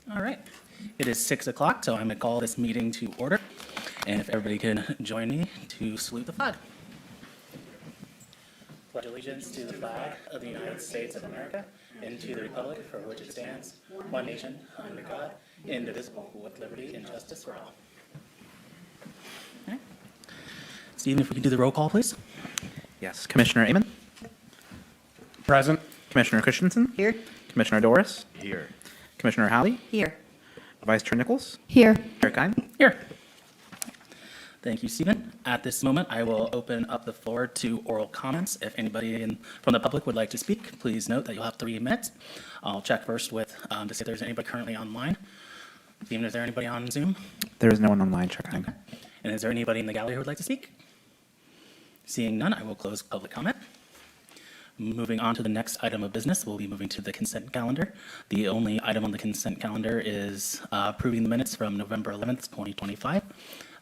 All right. It is 6 o'clock, so I'm going to call this meeting to order. And if everybody can join me to salute the flag. Pledge allegiance to the flag of the United States of America and to the republic for which it stands, one nation, under God, indivisible, with liberty and justice for all. All right. Stephen, if we can do the roll call, please. Yes. Commissioner Amon? Present. Commissioner Christensen? Here. Commissioner Doris? Here. Commissioner Howley? Here. Vice Chair Nichols? Here. Chair Kine? Here. Thank you, Stephen. At this moment, I will open up the floor to oral comments. If anybody from the public would like to speak, please note that you'll have 3 minutes. I'll check first with to see if there's anybody currently online. Stephen, is there anybody on Zoom? There is no one online, Chair Kine. Okay. And is there anybody in the gallery who would like to speak? Seeing none, I will close public comment. Moving on to the next item of business, we'll be moving to the consent calendar. The only item on the consent calendar is approving the minutes from November 11th, 2025.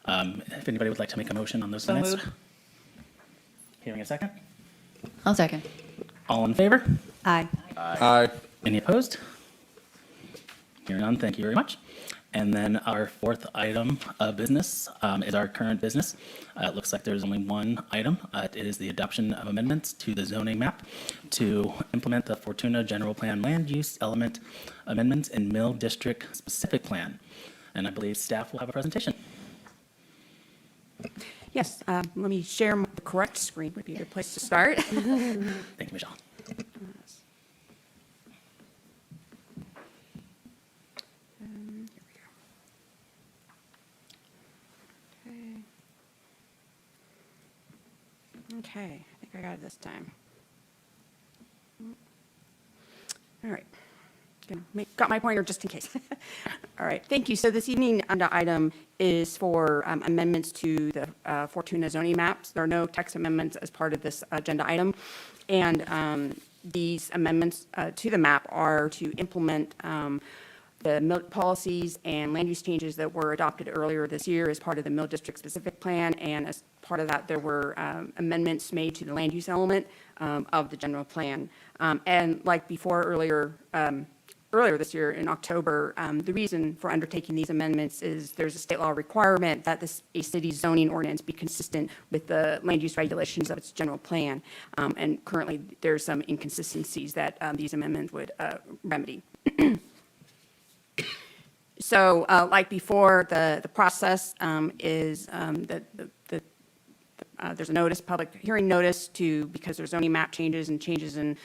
If anybody would like to make a motion on those So minutes. moved. Hearing a second. I'll second. All in favor? Aye. Aye. Any opposed? Hearing none, thank you very much. And then our fourth item of business is our current business. It looks like there's only one item. It is the adoption of amendments to the zoning map to implement the Fortuna General Plan Land Use Element Amendments in Mill District Specific Plan. And I believe staff will have a presentation. Yes, let me share the correct screen would be a good place to start. Thank you, Michelle. Okay, I think I got it this time. All right. Got my pointer just in case. All right, thank you. So this evening, the item is for amendments to the Fortuna zoning maps. There are no text amendments as part of this agenda item. And these amendments to the map are to implement the mill policies and land use changes that were adopted earlier this year as part of the Mill District Specific Plan. And as part of that, there were amendments made to the land use element of the general plan. And like before earlier this year in October, the reason for undertaking these amendments is there's a state law requirement that a city's zoning ordinance be consistent with the land use regulations of its general plan. And currently, there's some inconsistencies that these amendments would remedy. So like before, the process is that there's a notice, public hearing notice because there's zoning map changes and changes in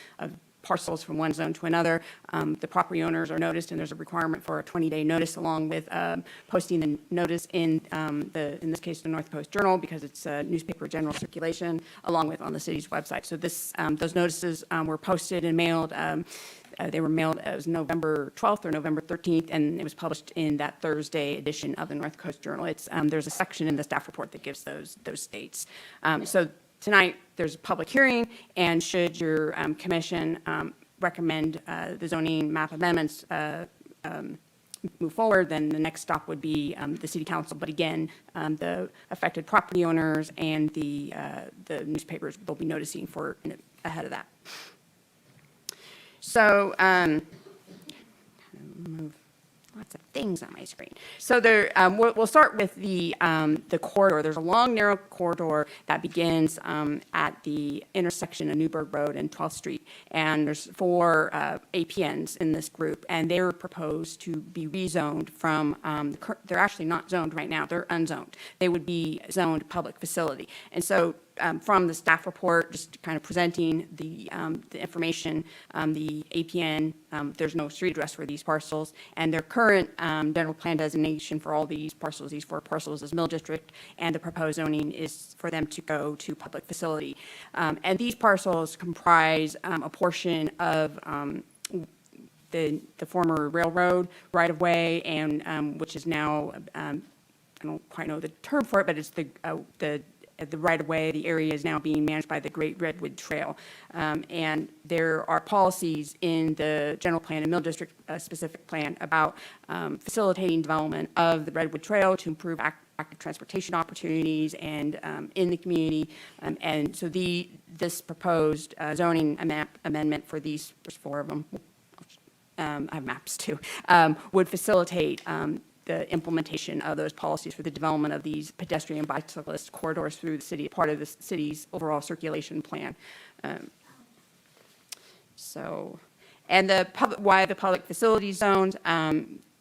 parcels from one zone to another. The property owners are noticed, and there's a requirement for a 20-day notice along with posting the notice in this case, the North Coast Journal, because it's a newspaper general circulation, along with on the city's website. So those notices were posted and mailed. They were mailed as November 12th or November 13th, and it was published in that Thursday edition of the North Coast Journal. There's a section in the staff report that gives those dates. So tonight, there's a public hearing, and should your commission recommend the zoning map amendments move forward, then the next stop would be the city council. But again, the affected property owners and the newspapers will be noticing ahead of that. So, move lots of things on my screen. So we'll start with the corridor. There's a long, narrow corridor that begins at the intersection of Newburgh Road and 12th Street. And there's 4 APNs in this group, and they were proposed to be rezoned from, they're actually not zoned right now, they're unzoned. They would be zoned public facility. And so from the staff report, just kind of presenting the information, the APN, there's no street address for these parcels, and their current general plan designation for all these 4 parcels is Mill District, and the proposed zoning is for them to go to public facility. And these parcels comprise a portion of the former railroad right-of-way, and which is now, I don't quite know the term for it, but it's the right-of-way. The area is now being managed by the Great Redwood Trail. And there are policies in the general plan and Mill District specific plan about facilitating development of the Redwood Trail to improve active transportation opportunities and in the community. And so this proposed zoning amendment for these, there's 4 of them, I have maps too, would facilitate the implementation of those policies for the development of these pedestrian and bicyclist corridors through the city, part of the city's overall circulation plan. And why the public facilities zones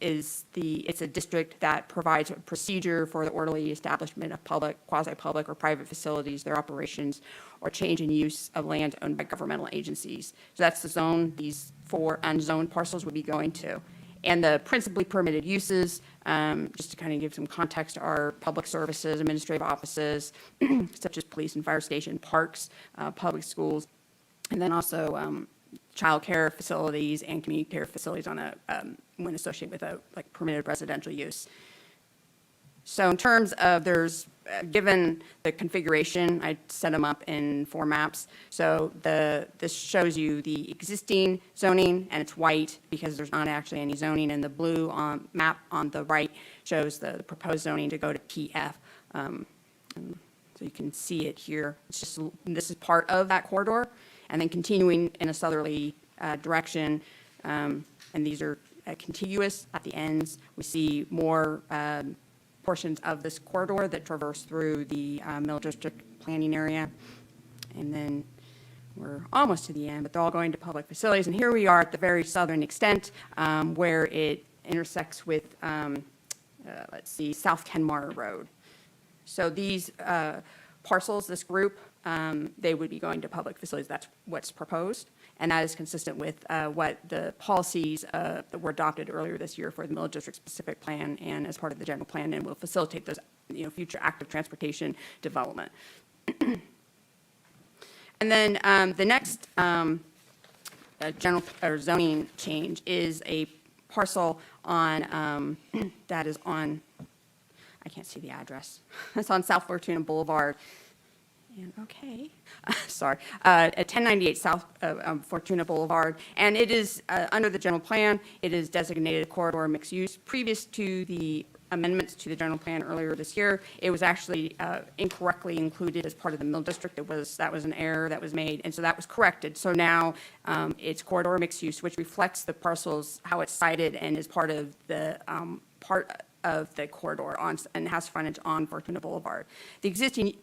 it's a district that provides a procedure for the orderly establishment of public, quasi-public, or private facilities, their operations, or change in use of land owned by governmental agencies. So that's the zone these 4 unzoned parcels would be going to. And the principally permitted uses, just to kind of give some context, are public services, administrative offices, such as police and fire station, parks, public schools, and then also child care facilities and community care facilities when associated with a permitted residential use. So in terms of given the configuration, I set them up in 4 maps. So this shows you the existing zoning, and it's white because there's not actually any zoning, and the blue map on the right shows the proposed zoning to go to PF. So you can see it here. This is part of that corridor, and then continuing in a southerly direction, and these are contiguous at the ends. We see more portions of this corridor that traverse through the Mill District planning area. And then we're almost to the end, but they're all going to public facilities. And here we are at the very southern extent where it intersects with, South Kenmar Road. So these parcels, this group, they would be going to public facilities. That's what's proposed. And that is consistent with what the policies that were adopted earlier this year for the Mill District specific plan and as part of the general plan, and will facilitate those future active transportation development. And then the next general or zoning change is a parcel on that is on, I can't see the address. It's on South Fortuna Boulevard. And sorry, at 1098 South Fortuna Boulevard, and it is under the general plan. It is designated corridor mixed use. Previous to the amendments to the general plan earlier this year, it was actually incorrectly included as part of the Mill District. That was an error that was made, and so that was corrected. So now it's corridor mixed use, which reflects the parcels, how it's cited, and is part of the corridor and has frontage on Fortuna Boulevard. The existing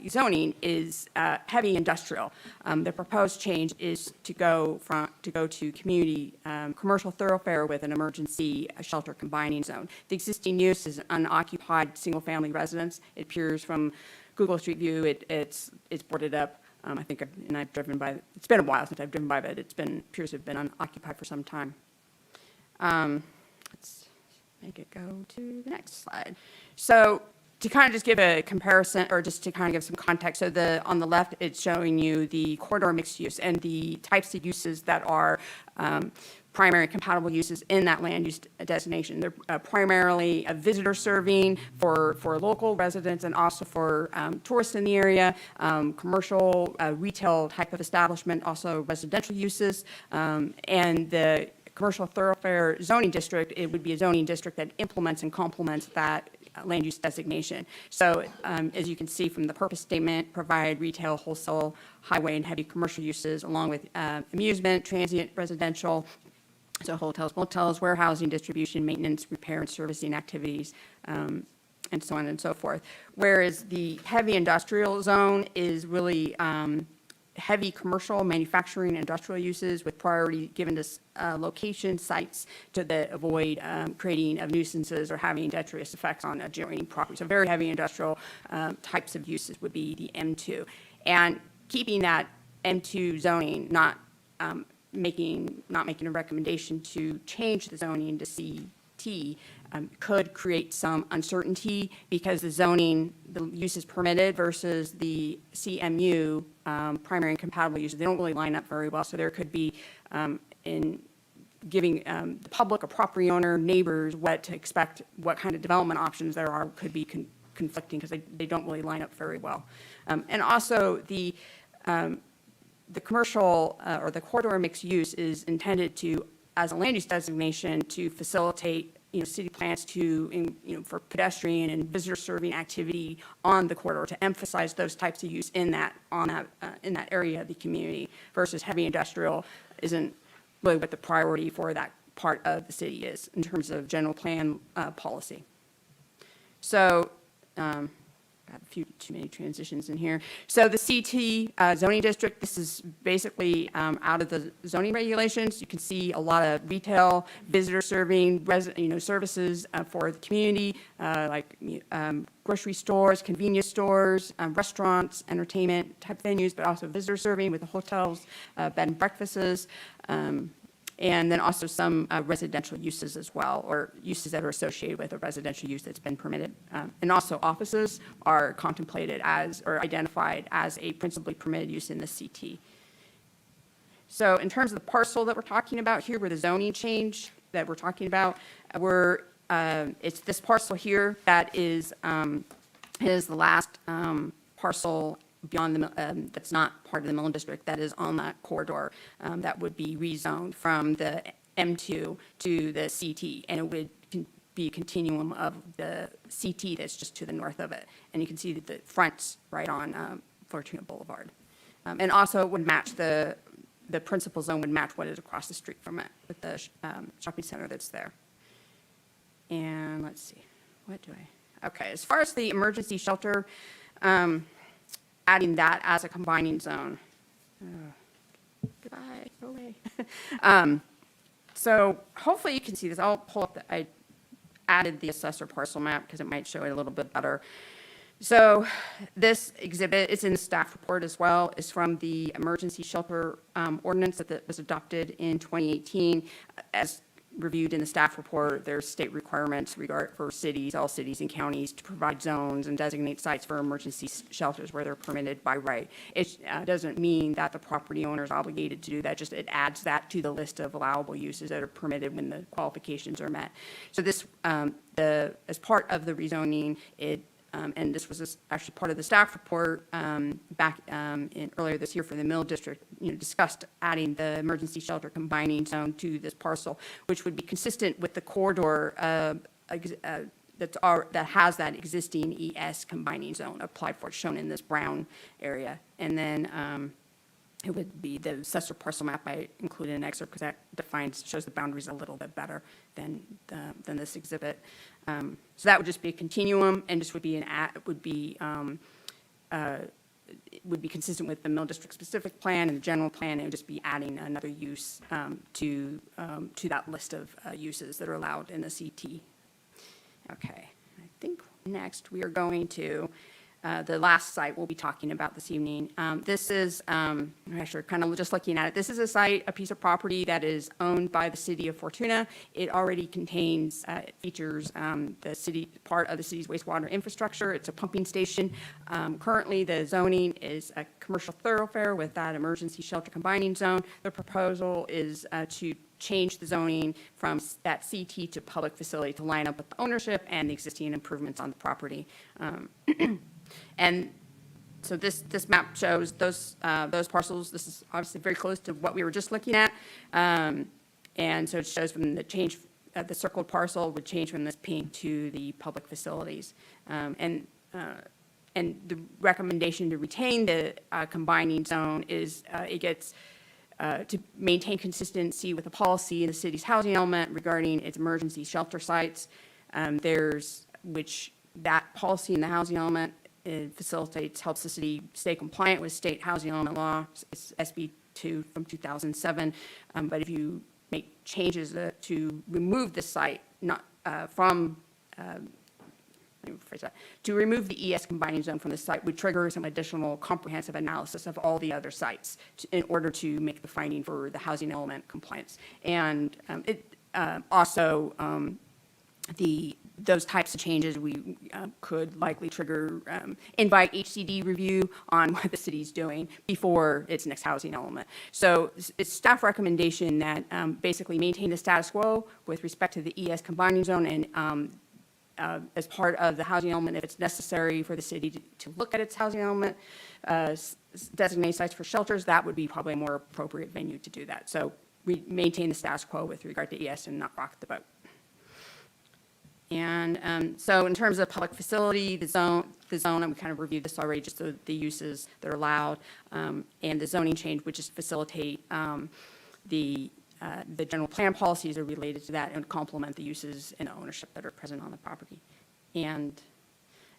zoning is heavy industrial. The proposed change is to go to community commercial thoroughfare with an emergency shelter combining zone. The existing use is unoccupied single-family residence. It appears from Google Street View. It's boarded up. I've driven by. It's been a while since I've driven by, but appears to have been unoccupied for some time. Let's make it go to the next slide. So to kind of just give a comparison, or just to kind of give some context, so on the left, it's showing you the corridor mixed use and the types of uses that are primary compatible uses in that land use designation. They're primarily a visitor serving for local residents and also for tourists in the area, commercial, retail type of establishment, also residential uses, and the commercial thoroughfare zoning district, it would be a zoning district that implements and complements that land use designation. So as you can see from the purpose statement, provide retail, wholesale, highway, and heavy commercial uses along with amusement, transient, residential, so hotels, motels, warehousing, distribution, maintenance, repair, and servicing activities, and so on and so forth. Whereas the heavy industrial zone is really heavy commercial, manufacturing, industrial uses with priority given to location sites to avoid creating of nuisances or having detritus effects on adjoining property. So very heavy industrial types of uses would be the M2. And keeping that M2 zoning, not making a recommendation to change the zoning to CT could create some uncertainty because the use is permitted versus the CMU, primary and compatible uses, they don't really line up very well. So there could be, in giving the public, a property owner, neighbors, what to expect, what kind of development options there are, could be conflicting because they don't really line up very well. And also the commercial or the corridor mixed use is intended to, as a land use designation, to facilitate city plans for pedestrian and visitor serving activity on the corridor, to emphasize those types of use in that area of the community versus heavy industrial isn't really what the priority for that part of the city is in terms of general plan policy. So, I have a few too many transitions in here. So the CT zoning district, this is basically out of the zoning regulations. You can see a lot of retail, visitor serving, services for the community, like grocery stores, convenience stores, restaurants, entertainment type venues, but also visitor serving with the hotels, bed and breakfasts, and then also some residential uses as well, or uses that are associated with a residential use that's been permitted. And also offices are contemplated as, or identified as a principally permitted use in the CT. So in terms of the parcel that we're talking about here, where the zoning change that we're talking about, it's this parcel here that is the last parcel beyond the, that's not part of the Millen District, that is on that corridor, that would be rezoned from the M2 to the CT, and it would be a continuum of the CT that's just to the north of it. And you can see that the front's right on Fortuna Boulevard. And also it would match the principal zone would match what is across the street from it with the shopping center that's there. And let's see, okay, as far as the emergency shelter, adding that as a combining zone. Goodbye, go away. So hopefully you can see this. I'll pull up I added the assessor parcel map because it might show it a little bit better. So this exhibit, it's in the staff report as well, is from the emergency shelter ordinance that was adopted in 2018. As reviewed in the staff report, there's state requirements for cities, all cities and counties, to provide zones and designate sites for emergency shelters where they're permitted by right. It doesn't mean that the property owner is obligated to do that, just it adds that to the list of allowable uses that are permitted when the qualifications are met. So this, as part of the rezoning, and this was actually part of the staff report back earlier this year for the Mill District, discussed adding the emergency shelter combining zone to this parcel, which would be consistent with the corridor that has that existing ES combining zone applied for, shown in this brown area. And then it would be the assessor parcel map. I included an excerpt because that shows the boundaries a little bit better than this exhibit. So that would just be a continuum, and just would be would be consistent with the Mill District specific plan and the general plan. It would just be adding another use to that list of uses that are allowed in the CT. Okay, I think next we are going to the last site we'll be talking about this evening. This is, actually kind of just looking at it, this is a site, a piece of property that is owned by the City of Fortuna. It already contains, features the city, part of the city's wastewater infrastructure. It's a pumping station. Currently, the zoning is a commercial thoroughfare with that emergency shelter combining zone. The proposal is to change the zoning from that CT to public facility to line up with the ownership and the existing improvements on the property. And so this map shows those parcels. This is obviously very close to what we were just looking at. And so it shows from the change, the circled parcel would change from this pink to the public facilities. And the recommendation to retain the combining zone is it gets to maintain consistency with the policy in the city's housing element regarding its emergency shelter sites. Which that policy in the housing element, it facilitates, helps the city stay compliant with state housing element law, it's SB 2 from 2007. But if you make changes to remove the site, not from, let me rephrase that, to remove the ES combining zone from the site would trigger some additional comprehensive analysis of all the other sites in order to make the finding for the housing element compliance. And those types of changes we could likely trigger, invite HCD review on what the city's doing before its next housing element. So it's staff recommendation that basically maintain the status quo with respect to the ES combining zone, and as part of the housing element, if it's necessary for the city to look at its housing element, designate sites for shelters, that would be probably a more appropriate venue to do that. So we maintain the status quo with regard to ES and not rock the boat. And so in terms of public facility, the zone, and we kind of reviewed this already, just the uses that are allowed, and the zoning change would just facilitate the the general plan policies are related to that and complement the uses and ownership that are present on the property. And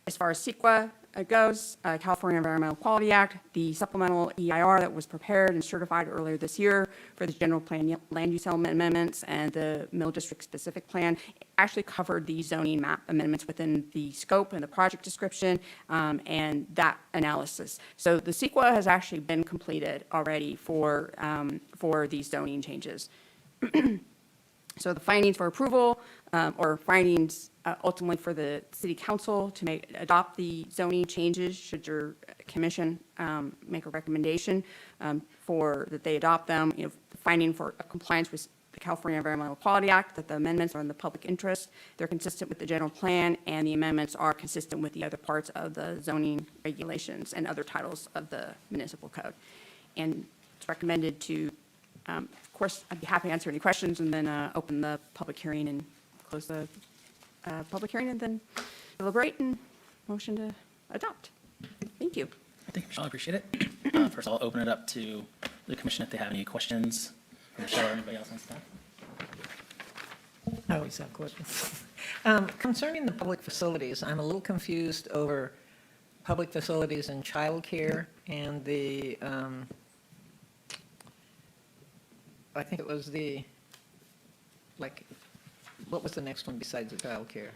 as far as CEQA goes, California Environmental Quality Act, the supplemental EIR that was prepared and certified earlier this year for the general plan land use element amendments and the mill district specific plan actually covered the zoning map amendments within the scope and the project description and that analysis. So the CEQA has actually been completed already for these zoning changes. So the findings for approval, or findings ultimately for the city council to adopt the zoning changes, should your commission make a recommendation that they adopt them, finding for compliance with the California Environmental Quality Act, that the amendments are in the public interest, they're consistent with the general plan, and the amendments are consistent with the other parts of the zoning regulations and other titles of the municipal code. And it's recommended to of course, I'd be happy to answer any questions and then open the public hearing and close the public hearing and then deliberate and motion to adopt. Thank you. Thank you, Michelle. I appreciate it. First, I'll open it up to the commission if they have any questions. Michelle or anybody else on staff? I always have questions. Concerning the public facilities, I'm a little confused over public facilities and childcare and the, I think it was the, what was the next one besides the childcare?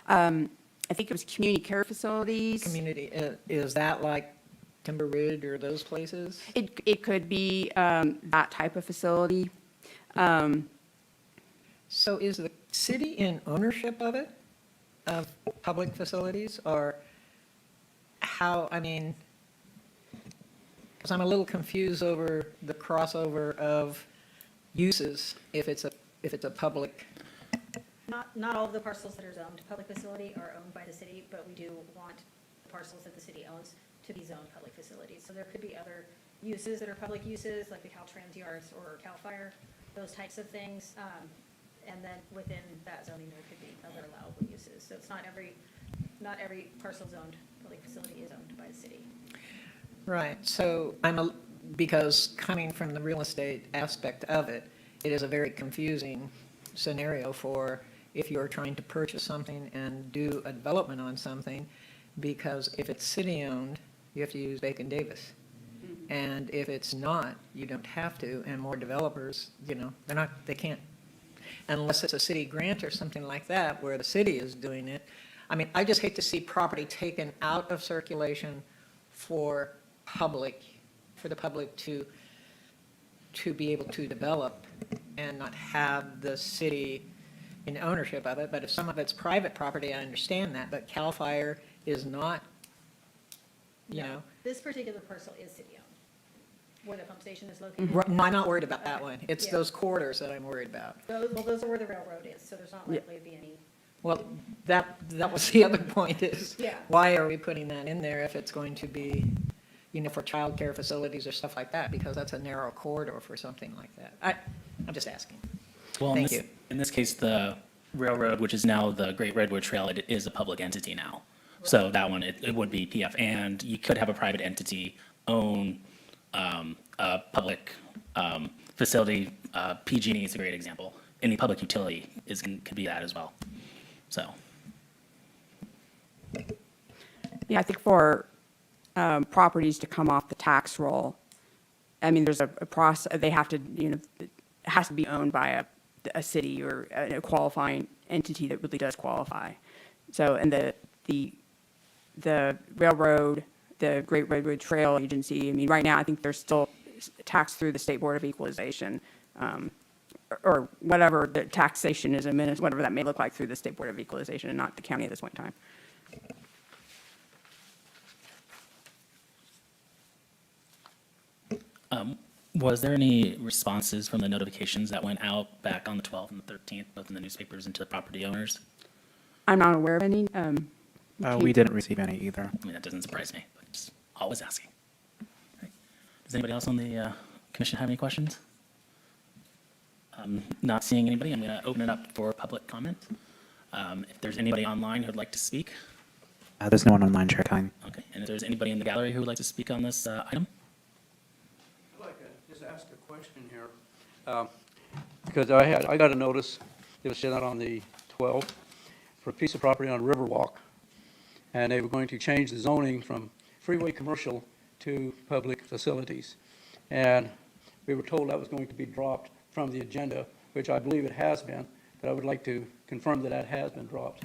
I think it was community care facilities. Community, is that like Timber Ridge or those places? It could be that type of facility. So is the city in ownership of it, of public facilities, or how, I mean, because I'm a little confused over the crossover of uses if it's a public. Not all of the parcels that are zoned public facility are owned by the city, but we do want the parcels that the city owns to be zoned public facilities. So there could be other uses that are public uses, like the Caltrans yards or Cal Fire, those types of things. And then within that zoning, there could be other allowable uses. So it's not every parcel zoned public facility is owned by the city. Right, so because coming from the real estate aspect of it, it is a very confusing scenario for if you're trying to purchase something and do a development on something, because if it's city-owned, you have to use Bacon Davis. And if it's not, you don't have to, and more developers, they can't, unless it's a city grant or something like that, where the city is doing it. I mean, I just hate to see property taken out of circulation for the public to be able to develop and not have the city in ownership of it. But if some of it's private property, I understand that, but Cal Fire is not, This particular parcel is city-owned, where the pump station is located. No, I'm not worried about that one. It's Yeah. those corridors that I'm worried about. Those are where the railroad is, so there's not likely to be any. Well, that was the other point is, Yeah. why are we putting that in there if it's going to be, for childcare facilities or stuff like that? Because that's a narrow corridor for something like that. I'm just asking. Well, Thank you. in this case, the railroad, which is now the Great Redwood Trail, it is a public entity now. So that one, it would be PF, and you could have a private entity own a public facility. PG&E is a great example. Any public utility could be that as well. So, Yeah, I think for properties to come off the tax roll, I mean, there's a process, they have to, it has to be owned by a city or a qualifying entity that really does qualify. So, and the railroad, the Great Redwood Trail Agency, I mean, right now, I think they're still taxed through the State Board of Equalization, or whatever the taxation is, whatever that may look like through the State Board of Equalization and not the county at this point in time. was there any responses from the notifications that went out back on the 12th and the 13th, both in the newspapers and to the property owners? I'm not aware of any. We didn't receive any either. I mean, that doesn't surprise me, but just always asking. Right. Does anybody else on the commission have any questions? Not seeing anybody, I'm going to open it up for public comment. If there's anybody online who'd like to speak, There's no one online, Chair Kine. okay. And if there's anybody in the gallery who would like to speak on this item? I'd like to just ask a question here. because I got a notice, it was sent out on the 12th, for a piece of property on Riverwalk, and they were going to change the zoning from freeway commercial to public facilities. And we were told that was going to be dropped from the agenda, which I believe it has been, but I would like to confirm that that has been dropped.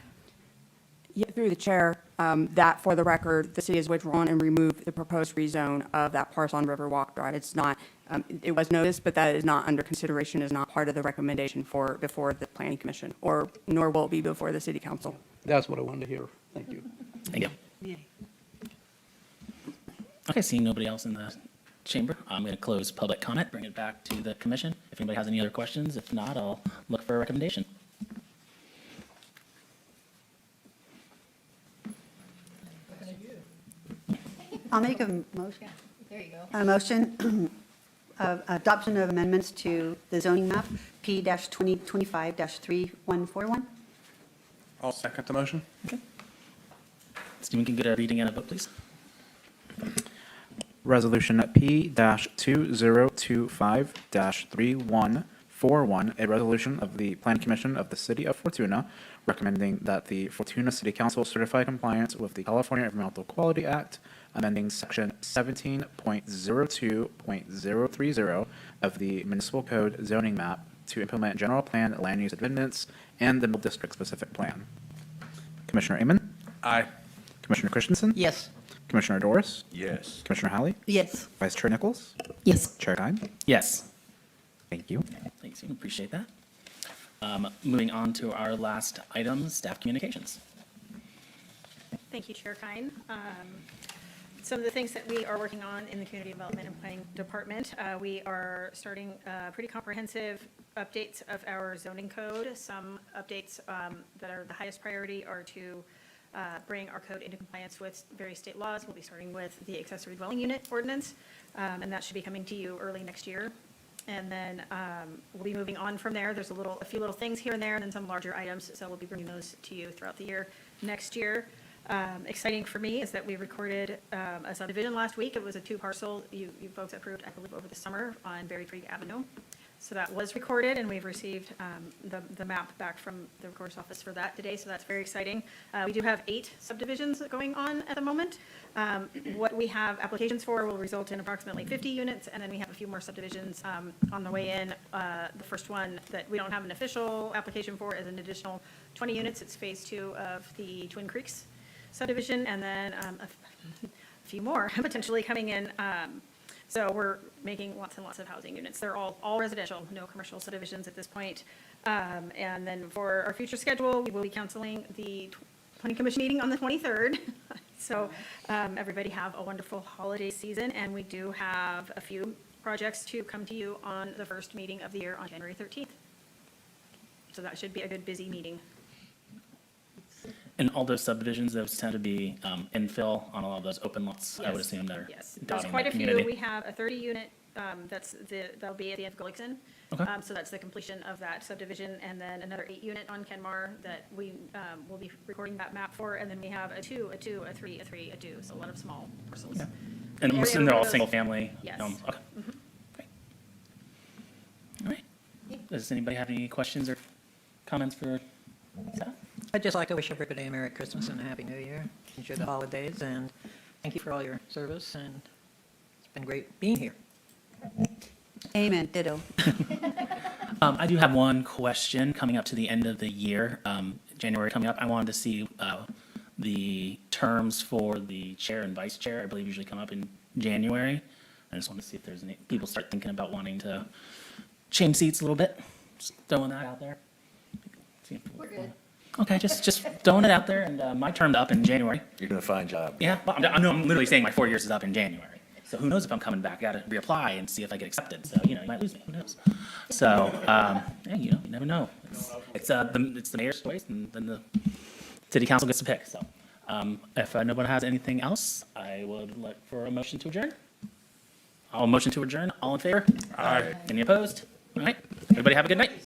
Yeah, through the chair, that, for the record, the city has withdrawn and removed the proposed rezone of that parcel on Riverwalk Drive. It's not, it was noticed, but that is not under consideration, is not part of the recommendation before the planning commission, or nor will it be before the city council. That's what I wanted to hear. Thank you. Thank you. Okay, seeing nobody else in the chamber, I'm going to close public comment, bring it back to the commission. If anybody has any other questions, if not, I'll look for a recommendation. I'll make a motion. There you go. A motion of adoption of amendments to the zoning map, P-2025-3141. I'll second the motion. Stephen, can you get a reading and a vote, please? Resolution P-2025-3141, a resolution of the Plan Commission of the City of Fortuna recommending that the Fortuna City Council certify compliance with the California Environmental Quality Act, amending Section 17.02.030 of the Municipal Code zoning map to implement general plan land use amendments and the Mill District specific plan. Commissioner Amon? Aye. Commissioner Christensen? Yes. Commissioner Doris? Yes. Commissioner Halley? Yes. Vice Chair Nichols? Yes. Chair Kine? Yes. Thank you. Thanks, Stephen, appreciate that. Moving on to our last item, staff communications. Thank you, Chair Kine. Some of the things that we are working on in the Community Development and Planning Department, we are starting pretty comprehensive updates of our zoning code. Some updates that are the highest priority are to bring our code into compliance with various state laws. We'll be starting with the accessory dwelling unit ordinance, and that should be coming to you early next year. And then we'll be moving on from there. There's a few little things here and there, and then some larger items, so we'll be bringing those to you throughout the year. Next year, exciting for me is that we recorded a subdivision last week. It was a 2-parcel you folks approved, I believe, over the summer on Berry Creek Avenue. So that was recorded, and we've received the map back from the recorder's office for that today, so that's very exciting. We do have 8 subdivisions going on at the moment. What we have applications for will result in approximately 50 units, and then we have a few more subdivisions on the way in. The first one that we don't have an official application for is an additional 20 units. It's phase 2 of the Twin Creeks subdivision, and then a few more potentially coming in. So we're making lots and lots of housing units. They're all residential, no commercial subdivisions at this point. And then for our future schedule, we will be canceling the planning commission meeting on the 23rd. So everybody have a wonderful holiday season, and we do have a few projects to come to you on the first meeting of the year on January 13th. So that should be a good busy meeting. And all those subdivisions, those tend to be infill on all of those open lots, I would Yes. assume they're Yes, there's dotting quite the a few. community. We have a 30-unit, that'll be at the end of Gullickson. Okay. So that's the completion of that subdivision, and then another 8-unit on Kenmar that we will be recording that map for, and then we have a 2, a 2, a 3, a 3, a 2, so a lot of small parcels. Yeah. And I'm Area assuming they're all where those- single family? Yes. Okay. Great. All right. Does anybody have any questions or comments for staff? I'd just like to wish everybody a Merry Christmas and a Happy New Year. Enjoy the holidays, and thank you for all your service, and it's been great being here. Amen. Ditto. I do have one question coming up to the end of the year, January coming up. I wanted to see the terms for the chair and vice chair, I believe usually come up in January. I just want to see if there's any, people start thinking about wanting to change seats a little bit. Just throwing that out there. We're good. Okay, just throwing it out there, and my term's up in January. You're doing a fine job. Yeah, well, I'm literally saying my 4 years is up in January. So who knows if I'm coming back, gotta reapply and see if I get accepted. So, you might lose me, who knows? So, yeah, you never know. It's the mayor's choice, and then the city council gets to pick, so. If nobody has anything else, I would look for a motion to adjourn. Motion to adjourn, all in favor? Aye. Any opposed? All right, everybody have a good night.